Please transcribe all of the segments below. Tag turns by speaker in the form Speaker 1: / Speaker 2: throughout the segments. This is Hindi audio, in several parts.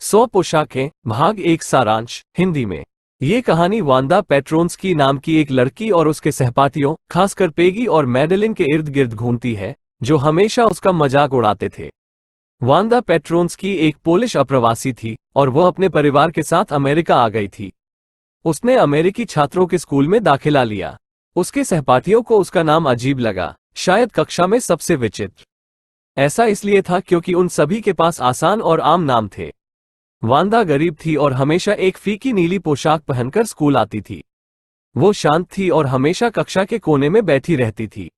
Speaker 1: 100 पोशाकें भाग 1 सारांश हिंदी में। ये कहानी वांदा पेट्रोन्स्की नाम की एक लड़की और उसके सहपाठियों, खासकर पेगी और मैडेलिन के इर्द गिर्द घूमती है, जो हमेशा उसका मजाक उड़ाते थे। वांदा पेट्रोन्स्की एक पोलिश अप्रवासी थी और वह अपने परिवार के साथ अमेरिका आ गई थी। उसने अमेरिकी छात्रों के स्कूल में दाखिला लिया। उसके सहपाठियों को उसका नाम अजीब लगा, शायद कक्षा में सबसे विचित्र। ऐसा इसलिए था क्योंकि उन सभी के पास आसान और आम नाम थे। वांदा गरीब थी और हमेशा एक फीकी नीली पोशाक पहनकर स्कूल आती थी। वो शांत थी और हमेशा कक्षा के कोने में बैठी रहती थी।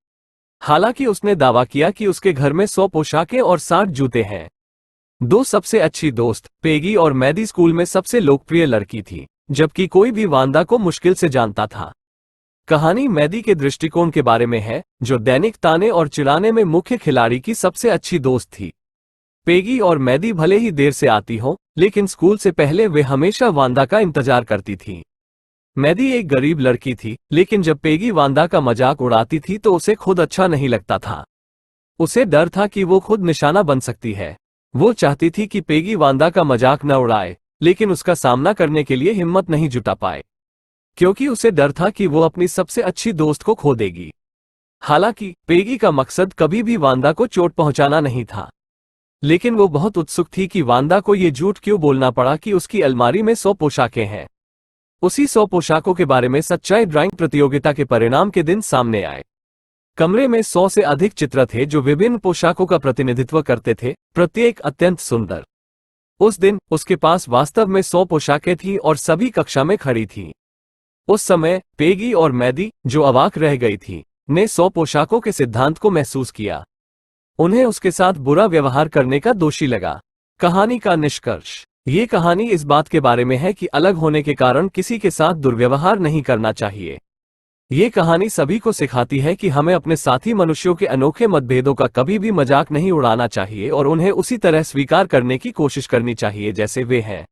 Speaker 1: हालांकि उसने दावा किया कि उसके घर में 100 पोशाकें और 60 जूते हैं। दो सबसे अच्छी दोस्त, पेगी और मैडी, स्कूल में सबसे लोकप्रिय लड़की थी, जबकि कोई भी वांदा को मुश्किल से जानता था। कहानी मैडी के दृष्टिकोण के बारे में है, जो दैनिक ताने और चिढ़ाने में मुख्य खिलाड़ी की सबसे अच्छी दोस्त थी। पेगी और मैडी भले ही देर से आती हो, लेकिन स्कूल से पहले वे हमेशा वांदा का इंतजार करती थी। मैडी एक गरीब लड़की थी, लेकिन जब पेगी वांदा का मजाक उड़ाती थी तो उसे खुद अच्छा नहीं लगता था। उसे डर था कि वो खुद निशाना बन सकती है। वो चाहती थी कि पेगी वांदा का मजाक न उड़ाए, लेकिन उसका सामना करने के लिए हिम्मत नहीं जुटा पाए, क्योंकि उसे डर था कि वो अपनी सबसे अच्छी दोस्त को खो देगी। हालांकि पेगी का मकसद कभी भी वांदा को चोट पहुंचाना नहीं था, लेकिन वो बहुत उत्सुक थी कि वांदा को ये झूठ क्यों बोलना पड़ा कि उसकी अलमारी में 100 पोशाकें हैं। उसी 100 पोशाकों के बारे में सच्चाई ड्राइंग प्रतियोगिता के परिणाम के दिन सामने आए। कमरे में 100 से अधिक चित्र थे जो विभिन्न पोशाकों का प्रतिनिधित्व करते थे, प्रत्येक अत्यंत सुंदर। उस दिन उसके पास वास्तव में 100 पोशाकें थीं और सभी कक्षा में खड़ी थीं। उस समय पेगी और मैडी, जो अवाक रह गई थी, ने 100 पोशाकों के सिद्धांत को महसूस किया। उन्हें उसके साथ बुरा व्यवहार करने का दोषी लगा। कहानी का निष्कर्ष। ये कहानी इस बात के बारे में है कि अलग होने के कारण किसी के साथ दुर्व्यवहार नहीं करना चाहिए। ये कहानी सभी को सिखाती है कि हमें अपने साथी मनुष्यों के अनोखे मतभेदों का कभी भी मजाक नहीं उड़ाना चाहिए और उन्हें उसी तरह स्वीकार करने की कोशिश करनी चाहिए जैसे वे हैं।